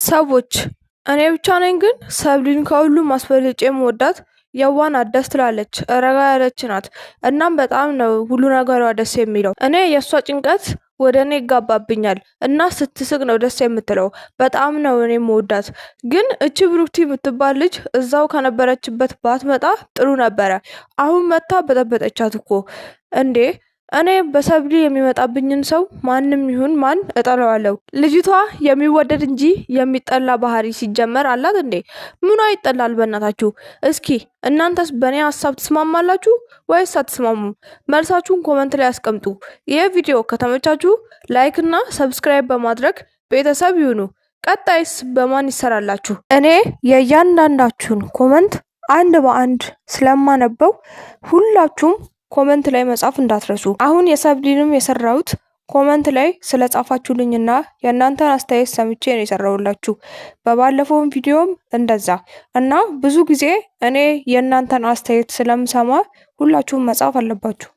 ሰዎች እኔ ብቻ ነኝ ግን ሰብሊን ከሁሉም አስበልጬ የምወዳት የዋህ ናት፣ ደስ ትላለች፣ ረጋ ያለች ናት። እናም በጣም ነው ሁሉ ነገሯ ደስ የሚለው። እኔ የእሷ ጭንቀት ወደ እኔ ይጋባብኛል እና ስትስቅ ነው ደስ የምትለው። በጣም ነው እኔ የምወዳት። ግን እቺ ብሩክቲ የምትባል ልጅ እዛው ከነበረችበት ባትመጣ ጥሩ ነበረ። አሁን መታ በጠበጠቻት እኮ እንዴ! እኔ በሰብሊ የሚመጣብኝን ሰው ማንም ይሁን ማን እጠላዋለሁ። ልጅቷ የሚወደድ እንጂ የሚጠላ ባህሪ ሲጀመር አላት እንዴ? ምኗ ይጠላል በእናታችሁ? እስኪ እናንተስ በእኔ ሀሳብ ትስማማላችሁ ወይስ አትስማሙም? መልሳችሁን ኮመንት ላይ አስቀምጡ። ይህ ቪዲዮ ከተመቻችሁ ላይክ እና ሰብስክራይብ በማድረግ ቤተሰብ ይሁኑ። ቀጣይስ በማን ይሰራላችሁ? እኔ የእያንዳንዳችሁን ኮመንት አንድ በአንድ ስለማነበው ሁላችሁም ኮመንት ላይ መጻፍ እንዳትረሱ። አሁን የሰብሊንም የሰራሁት ኮመንት ላይ ስለጻፋችሁልኝና የእናንተን አስተያየት ሰምቼ ነው የሰራሁላችሁ። በባለፈውም ቪዲዮም እንደዛ እና ብዙ ጊዜ እኔ የእናንተን አስተያየት ስለምሰማ ሁላችሁም መጻፍ አለባችሁ።